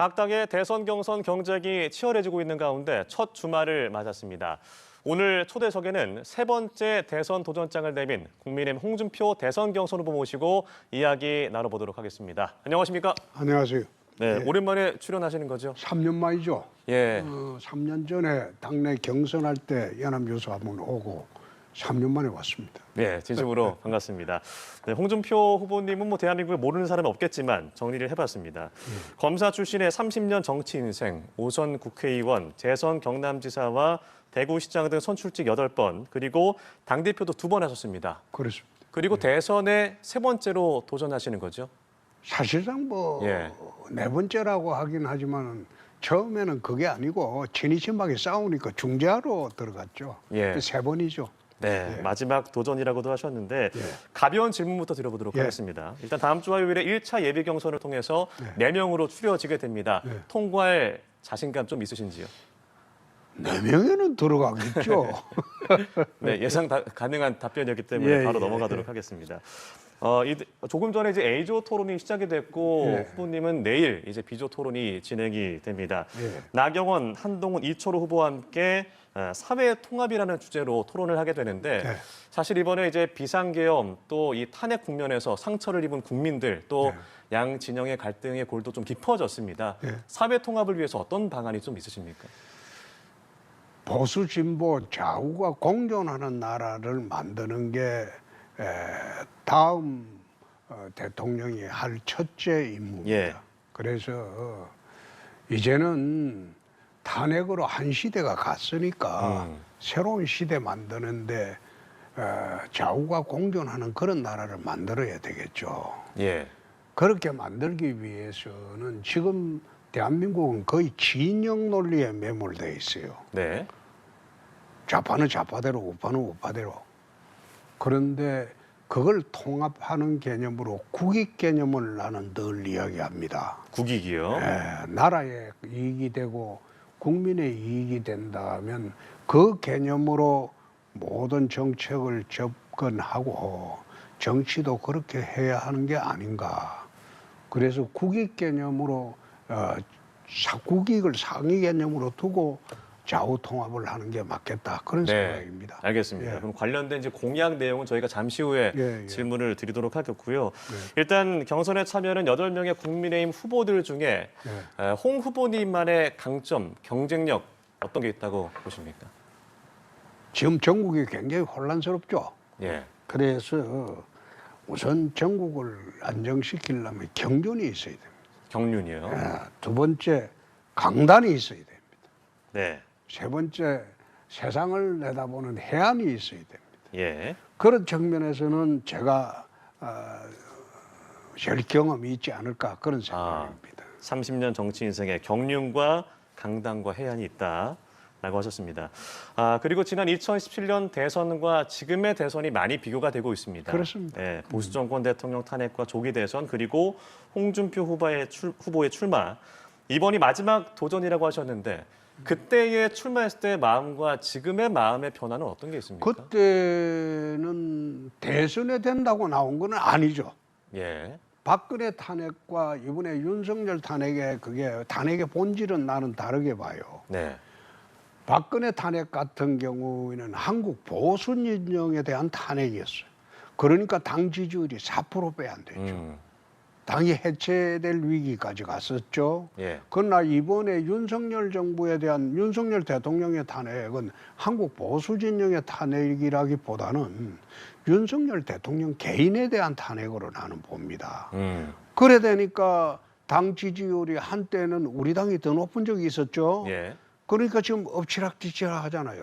각 당의 대선 경선 경쟁이 치열해지고 있는 가운데 첫 주말을 맞았습니다. 오늘 초대석에는 세 번째 대선 도전장을 내민 국민의힘 홍준표 대선 경선 후보 모시고 이야기 나눠보도록 하겠습니다. 안녕하십니까? 안녕하세요. 네, 예. 오랜만에 출연하시는 거죠? 3년 만이죠. 예. 3년 전에 당내 경선할 때 연합뉴스 한번 오고 3년 만에 왔습니다. 네, 진심으로 반갑습니다. 네, 홍준표 후보님은 대한민국에 모르는 사람은 없겠지만 정리를 해봤습니다. 검사 출신의 30년 정치 인생, 5선 국회의원, 재선 경남지사와 대구시장 등 선출직 8번, 그리고 당대표도 2번 하셨습니다. 그렇습니다. 그리고 대선에 세 번째로 도전하시는 거죠? 사실상 네 번째라고 하긴 하지만 처음에는 그게 아니고 친이친박이 싸우니까 중재하러 들어갔죠. 예. 세 번이죠. 네, 예. 마지막 도전이라고도 하셨는데 예. 가벼운 질문부터 드려보도록 예. 하겠습니다. 일단 다음 주 화요일에 1차 예비 경선을 통해서 4명으로 추려지게 됩니다. 예. 통과할 자신감 좀 있으신지요? 4명에는 들어가겠죠. 네, 예상 가능한 답변이었기 때문에 예, 바로 예, 넘어가도록 하겠습니다. 조금 전에 이제 A조 토론이 시작이 됐고 예. 후보님은 내일 이제 B조 토론이 진행이 됩니다. 예. 나경원, 한동훈, 이철호 후보와 함께 사회 통합이라는 주제로 토론을 하게 되는데 네. 사실 이번에 이제 비상계엄 또 이 탄핵 국면에서 상처를 입은 국민들 또 양 진영의 갈등의 골도 좀 깊어졌습니다. 네. 사회 통합을 위해서 어떤 방안이 좀 있으십니까? 보수 진보 좌우가 공존하는 나라를 만드는 게 다음 대통령이 할 첫째 임무입니다. 예. 그래서 이제는 탄핵으로 한 시대가 갔으니까 새로운 시대 만드는데 좌우가 공존하는 그런 나라를 만들어야 되겠죠. 예. 그렇게 만들기 위해서는 지금 대한민국은 거의 진영 논리에 매몰되어 있어요. 네. 좌파는 좌파대로, 우파는 우파대로. 그런데 그걸 통합하는 개념으로 국익 개념을 나는 늘 이야기합니다. 국익이요. 나라의 이익이 되고 국민의 이익이 된다면 그 개념으로 모든 정책을 접근하고 정치도 그렇게 해야 하는 게 아닌가. 그래서 국익 개념으로 국익을 상위 개념으로 두고 좌우 통합을 하는 게 맞겠다. 그런 생각입니다. 알겠습니다. 예. 그럼 관련된 이제 공약 내용은 저희가 잠시 후에 예. 질문을 드리도록 하겠고요. 일단 경선에 참여하는 8명의 국민의힘 후보들 중에 홍 후보님만의 강점, 경쟁력 어떤 게 있다고 보십니까? 지금 전국이 굉장히 혼란스럽죠. 예. 그래서 우선 전국을 안정시키려면 경륜이 있어야 됩니다. 경륜이요. 두 번째 강단이 있어야 됩니다. 네. 세 번째 세상을 내다보는 해안이 있어야 됩니다. 예. 그런 측면에서는 제가 제일 경험이 있지 않을까 그런 생각입니다. 30년 정치 인생에 경륜과 강단과 해안이 있다라고 하셨습니다. 그리고 지난 2017년 대선과 지금의 대선이 많이 비교가 되고 있습니다. 그렇습니다. 예, 보수 정권 대통령 탄핵과 조기 대선 그리고 홍준표 후보의 출마. 이번이 마지막 도전이라고 하셨는데 그때의 출마했을 때의 마음과 지금의 마음의 변화는 어떤 게 있습니까? 그때는 대선에 된다고 나온 건 아니죠. 예. 박근혜 탄핵과 이번에 윤석열 탄핵의 탄핵의 본질은 나는 다르게 봐요. 네. 박근혜 탄핵 같은 경우에는 한국 보수 진영에 대한 탄핵이었어요. 그러니까 당 지지율이 4%빼 안 됐죠. 당이 해체될 위기까지 갔었죠. 예. 그러나 이번에 윤석열 정부에 대한 윤석열 대통령의 탄핵은 한국 보수 진영의 탄핵이라기보다는 윤석열 대통령 개인에 대한 탄핵으로 나는 봅니다. 그래 되니까 당 지지율이 한때는 우리 당이 더 높은 적이 있었죠. 예. 그러니까 지금 엎치락뒤치락 하잖아요.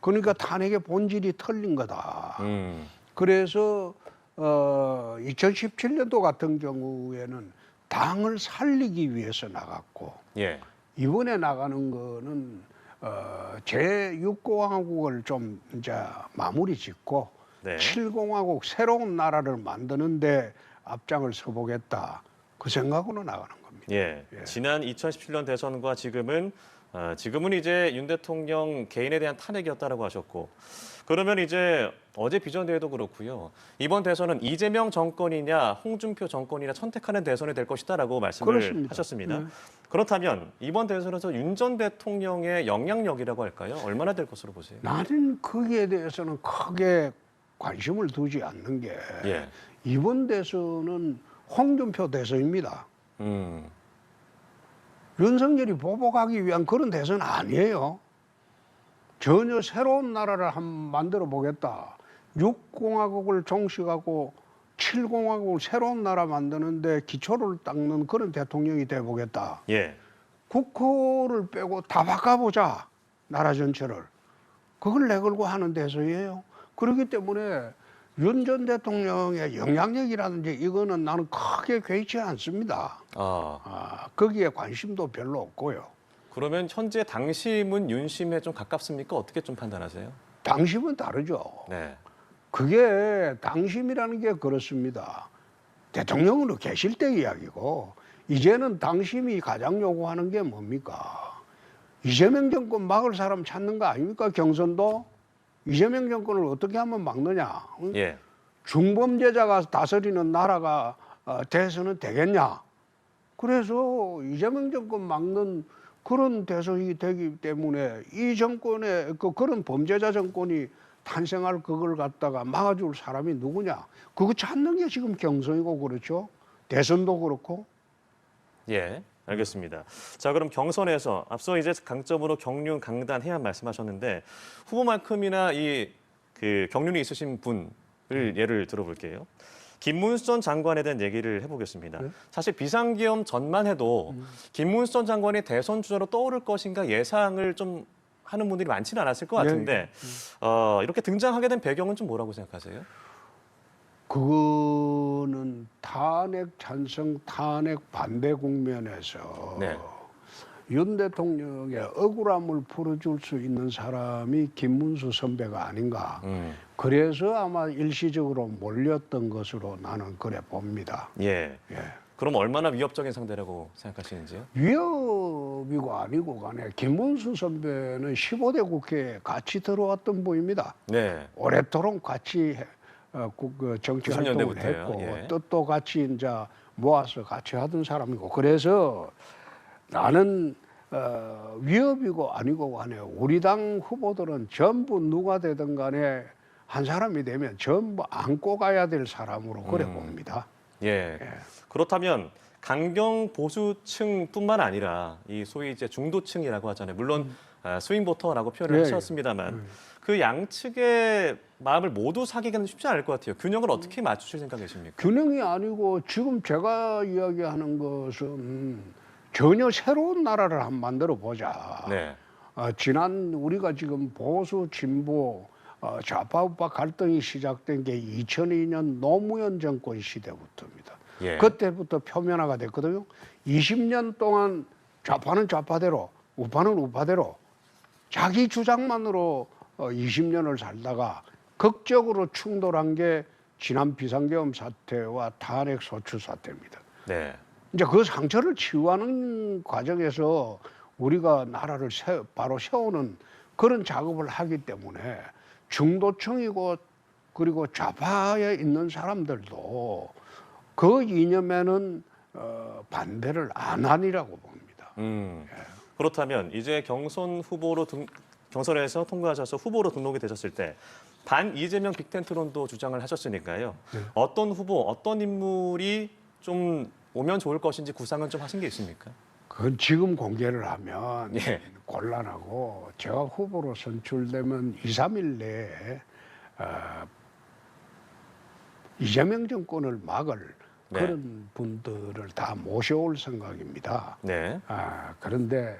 그러니까 탄핵의 본질이 털린 거다. 그래서 2017년도 같은 경우에는 당을 살리기 위해서 나갔고 예. 이번에 나가는 거는 제6공화국을 좀 이제 마무리 짓고 네. 7공화국 새로운 나라를 만드는데 앞장을 서보겠다. 그 생각으로 나가는 겁니다. 예. 지난 2017년 대선과 지금은 이제 윤 대통령 개인에 대한 탄핵이었다라고 하셨고 그러면 이제 어제 비전대회도 그렇고요. 이번 대선은 이재명 정권이냐 홍준표 정권이냐 선택하는 대선이 될 것이다라고 말씀을 그렇습니다. 하셨습니다. 그렇다면 이번 대선에서 윤 전 대통령의 영향력이라고 할까요? 얼마나 될 것으로 보세요? 나는 거기에 대해서는 크게 관심을 두지 않는 게 예. 이번 대선은 홍준표 대선입니다. 음. 윤석열이 보복하기 위한 그런 대선 아니에요. 전혀 새로운 나라를 한번 만들어 보겠다. 6공화국을 종식하고 7공화국을 새로운 나라 만드는데 기초를 닦는 그런 대통령이 돼 보겠다. 예. 국호를 빼고 다 바꿔보자. 나라 전체를. 그걸 내걸고 하는 대선이에요. 그렇기 때문에 윤 전 대통령의 영향력이라든지 이거는 나는 크게 개의치 않습니다. 거기에 관심도 별로 없고요. 그러면 현재 당심은 윤심에 좀 가깝습니까? 어떻게 좀 판단하세요? 당심은 다르죠. 네. 그게 당심이라는 게 그렇습니다. 대통령으로 계실 때 이야기고 이제는 당심이 가장 요구하는 게 뭡니까? 이재명 정권 막을 사람 찾는 거 아닙니까? 경선도 이재명 정권을 어떻게 하면 막느냐? 응? 예. 중범죄자가 다스리는 나라가 돼서는 되겠냐? 그래서 이재명 정권 막는 그런 대선이 되기 때문에 이 정권의 그런 범죄자 정권이 탄생할 그걸 갖다가 막아줄 사람이 누구냐? 그거 찾는 게 지금 경선이고 그렇죠. 대선도 그렇고. 예. 알겠습니다. 자, 그럼 경선에서 앞서 이제 강점으로 경륜, 강단, 해안 말씀하셨는데 후보만큼이나 이 그 경륜이 있으신 분을 예를 들어볼게요. 김문수 전 장관에 대한 얘기를 해보겠습니다. 네? 사실 비상계엄 전만 해도 김문수 전 장관이 대선 주자로 떠오를 것인가 예상을 좀 하는 분들이 많지는 않았을 것 같은데 이렇게 등장하게 된 배경은 좀 뭐라고 생각하세요? 그거는 탄핵 찬성, 탄핵 반대 국면에서 네. 윤 대통령의 억울함을 풀어줄 수 있는 사람이 김문수 선배가 아닌가. 그래서 아마 일시적으로 몰렸던 것으로 나는 그래 봅니다. 예. 예. 그럼 얼마나 위협적인 상대라고 생각하시는지요? 위협이고 아니고 간에 김문수 선배는 15대 국회에 같이 들어왔던 분입니다. 네. 오랫도록 같이 정치 90 활동을 년대부터요. 했고 예. 뜻도 같이 이제 모아서 같이 하던 사람이고 그래서 나는 위협이고 아니고 간에 우리 당 후보들은 전부 누가 되든 간에 한 사람이 되면 전부 안고 가야 될 사람으로 그래 봅니다. 예. 그렇다면 강경 보수층뿐만 아니라 이 소위 이제 중도층이라고 하잖아요. 물론 스윙보터라고 표현을 예, 하셨습니다만 그 양측의 마음을 모두 사기기는 쉽지 않을 것 같아요. 균형을 어떻게 맞추실 생각이십니까? 균형이 아니고 지금 제가 이야기하는 것은 전혀 새로운 나라를 한번 만들어 보자. 네. 지난 우리가 지금 보수 진보 좌파 우파 갈등이 시작된 게 2002년 노무현 정권 시대부터입니다. 예. 그때부터 표면화가 됐거든요. 20년 동안 좌파는 좌파대로 우파는 우파대로 자기 주장만으로 20년을 살다가 극적으로 충돌한 게 지난 비상계엄 사태와 탄핵 소추 사태입니다. 네. 이제 그 상처를 치유하는 과정에서 우리가 나라를 바로 세우는 그런 작업을 하기 때문에 중도층이고 그리고 좌파에 있는 사람들도 그 이념에는 반대를 안 하니라고 봅니다. 그렇다면 이제 경선에서 통과하셔서 후보로 등록이 되셨을 때 반 이재명 빅텐트론도 주장을 하셨으니까요. 네. 어떤 후보, 어떤 인물이 좀 오면 좋을 것인지 구상은 좀 하신 게 있습니까? 그건 지금 공개를 하면 예. 곤란하고 제가 후보로 선출되면 2, 3일 내에 이재명 정권을 막을 네. 그런 분들을 다 모셔올 생각입니다. 네. 그런데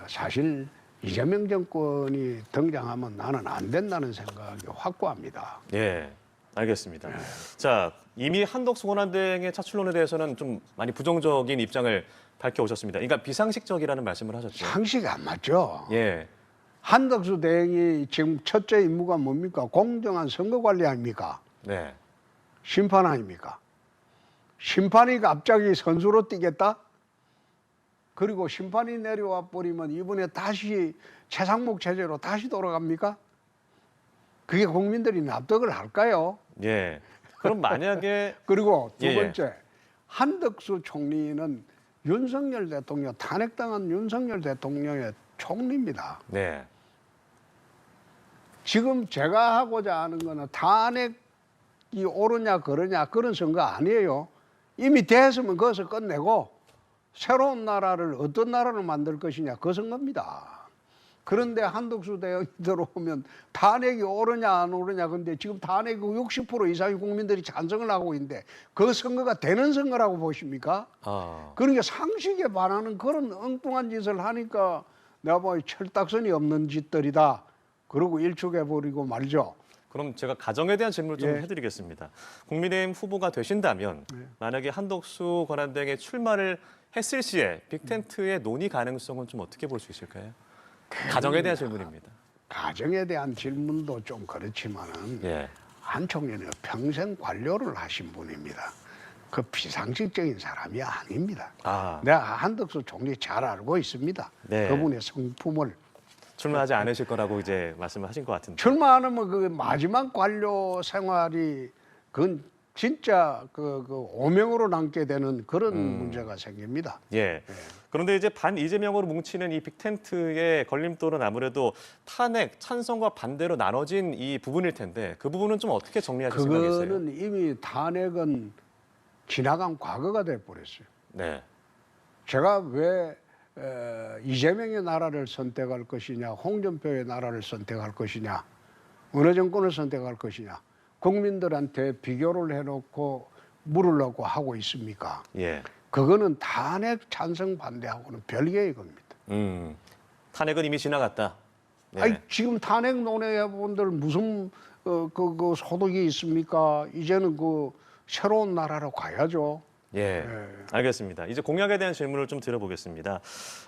사실 이재명 정권이 등장하면 나는 안 된다는 생각이 확고합니다. 예. 알겠습니다. 자, 이미 한덕수 권한대행의 차출론에 대해서는 좀 많이 부정적인 입장을 밝혀오셨습니다. 그러니까 비상식적이라는 말씀을 하셨죠. 상식이 안 맞죠. 예. 한덕수 대행이 지금 첫째 임무가 뭡니까? 공정한 선거 관리 아닙니까? 네. 심판 아닙니까? 심판이 갑자기 선수로 뛰겠다? 그리고 심판이 내려와 버리면 이번에 다시 최상목 체제로 다시 돌아갑니까? 그게 국민들이 납득을 할까요? 예. 그럼 만약에 그리고 두 예, 예. 번째, 한덕수 총리는 윤석열 대통령, 탄핵당한 윤석열 대통령의 총리입니다. 네. 지금 제가 하고자 하는 거는 탄핵이 옳으냐 그러냐 그런 선거 아니에요. 이미 됐으면 거기서 끝내고 새로운 나라를 어떤 나라를 만들 것이냐 그 선거입니다. 그런데 한덕수 대행이 들어오면 탄핵이 옳으냐 안 옳으냐 근데 지금 탄핵이 60% 이상의 국민들이 찬성을 하고 있는데 그 선거가 되는 선거라고 보십니까? 그러니까 상식에 반하는 그런 엉뚱한 짓을 하니까 내가 뭐 철딱선이 없는 짓들이다. 그러고 일축해버리고 말죠. 그럼 제가 가정에 대한 질문을 좀 예. 해드리겠습니다. 국민의힘 후보가 되신다면 만약에 한덕수 권한대행이 출마를 했을 시에 빅텐트의 논의 가능성은 좀 어떻게 볼 수 있을까요? 가정에 대한 질문입니다. 가정에 대한 질문도 좀 그렇지만은 예. 한 총리는 평생 관료를 하신 분입니다. 그 비상식적인 사람이 아닙니다. 내가 한덕수 총리 잘 알고 있습니다. 네. 그분의 성품을. 출마하지 않으실 거라고 이제 말씀을 하신 것 같은데. 출마하면 그 마지막 관료 생활이 그건 진짜 그 오명으로 남게 되는 그런 문제가 생깁니다. 예. 그런데 이제 반 이재명으로 뭉치는 이 빅텐트의 걸림돌은 아무래도 탄핵, 찬성과 반대로 나눠진 이 부분일 텐데 그 부분은 좀 어떻게 정리하실 생각이세요? 그거는 이미 탄핵은 지나간 과거가 돼버렸어요. 네. 제가 왜 이재명의 나라를 선택할 것이냐, 홍준표의 나라를 선택할 것이냐, 어느 정권을 선택할 것이냐, 국민들한테 비교를 해놓고 물으려고 하고 있습니까? 예. 그거는 탄핵 찬성 반대하고는 별개의 겁니다. 탄핵은 이미 지나갔다. 네. 아니, 지금 탄핵 논의해본들 무슨 그 소득이 있습니까? 이제는 그 새로운 나라로 가야죠. 예, 알겠습니다. 이제 공약에 대한 질문을 좀 드려보겠습니다.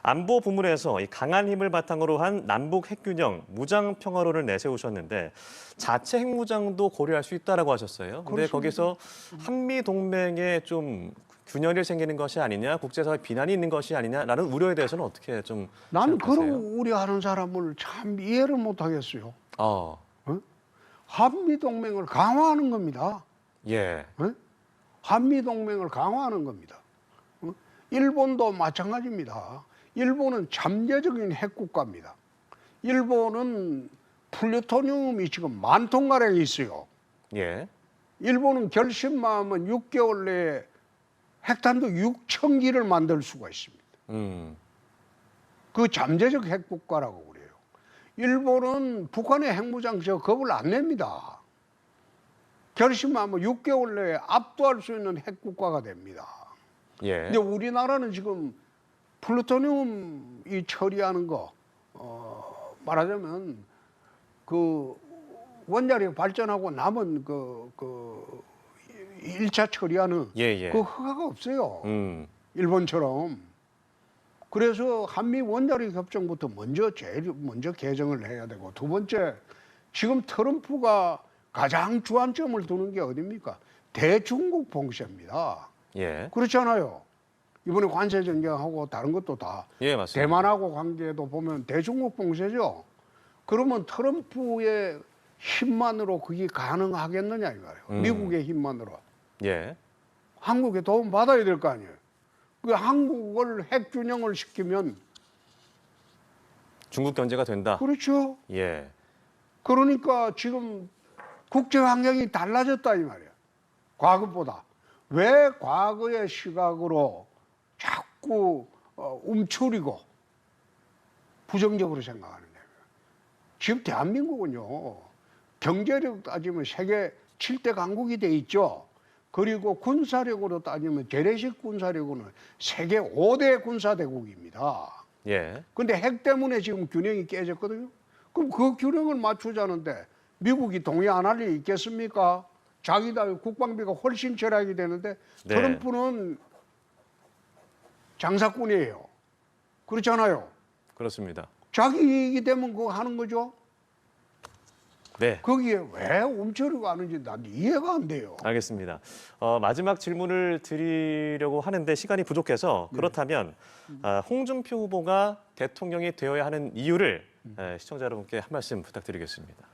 안보 부문에서 이 강한 힘을 바탕으로 한 남북 핵균형, 무장 평화론을 내세우셨는데 자체 핵무장도 고려할 수 있다라고 하셨어요. 근데 그렇습니다. 거기서 한미 동맹에 좀 균열이 생기는 것이 아니냐, 국제사회 비난이 있는 것이 아니냐라는 우려에 대해서는 어떻게 좀 나는 생각하세요? 그런 우려하는 사람을 참 이해를 못하겠어요. 어, 한미 동맹을 강화하는 겁니다. 예, 한미 동맹을 강화하는 겁니다. 일본도 마찬가지입니다. 일본은 잠재적인 핵국가입니다. 일본은 플루토늄이 지금 10,000가량이 있어요. 예, 일본은 결심만 하면 6개월 내에 핵탄두 6,000기를 만들 수가 있습니다. 그 잠재적 핵국가라고 그래요. 일본은 북한의 핵무장시에 겁을 안 냅니다. 결심하면 6개월 내에 압도할 수 있는 핵국가가 됩니다. 예. 근데 우리나라는 지금 플루토늄 이 처리하는 거, 말하자면 그 원자력 발전하고 남은 그 1차 처리하는 예. 그 허가가 없어요. 음, 일본처럼. 그래서 한미 원자력 협정부터 제일 먼저 개정을 해야 되고, 두 번째, 지금 트럼프가 가장 주안점을 두는 게 어디입니까? 대중국 봉쇄입니다. 예, 그렇잖아요. 이번에 관세 전쟁하고 다른 것도 다 예, 맞습니다. 대만하고 관계도 보면 대중국 봉쇄죠. 그러면 트럼프의 힘만으로 그게 가능하겠느냐 이 말이에요. 미국의 힘만으로. 예, 한국에 도움 받아야 될 거 아니에요. 그 한국을 핵균형을 시키면 중국 견제가 된다. 그렇죠. 예, 그러니까 지금 국제 환경이 달라졌다 이 말이에요. 과거보다. 왜 과거의 시각으로 자꾸 움츠리고 부정적으로 생각하느냐. 지금 대한민국은요. 경제력 따지면 세계 7대 강국이 돼 있죠. 그리고 군사력으로 따지면 재래식 군사력으로는 세계 5대 군사대국입니다. 예, 근데 핵 때문에 지금 균형이 깨졌거든요. 그럼 그 균형을 맞추자는데 미국이 동의 안 할 리 있겠습니까? 자기들 국방비가 훨씬 절약이 되는데 네. 트럼프는 장사꾼이에요. 그렇잖아요. 그렇습니다. 자기 이익이 되면 그거 하는 거죠. 네. 거기에 왜 움츠리고 하는지 난 이해가 안 돼요. 알겠습니다. 마지막 질문을 드리려고 하는데 시간이 부족해서 그렇다면 홍준표 후보가 대통령이 되어야 하는 이유를 시청자 여러분께 한 말씀 부탁드리겠습니다.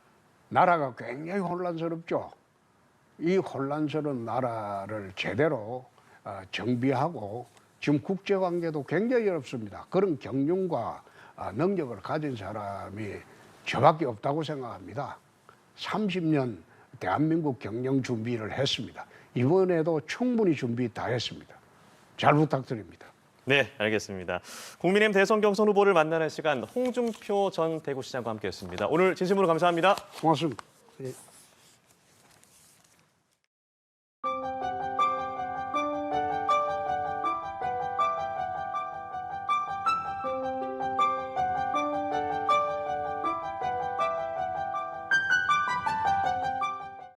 나라가 굉장히 혼란스럽죠. 이 혼란스러운 나라를 제대로 정비하고 지금 국제관계도 굉장히 어렵습니다. 그런 경륜과 능력을 가진 사람이 저밖에 없다고 생각합니다. 30년 대한민국 경영 준비를 했습니다. 이번에도 충분히 준비 다 했습니다. 잘 부탁드립니다. 네, 알겠습니다. 국민의힘 대선 경선 후보를 만나는 시간 홍준표 전 대구시장과 함께했습니다. 오늘 진심으로 감사합니다. 고맙습니다. 예.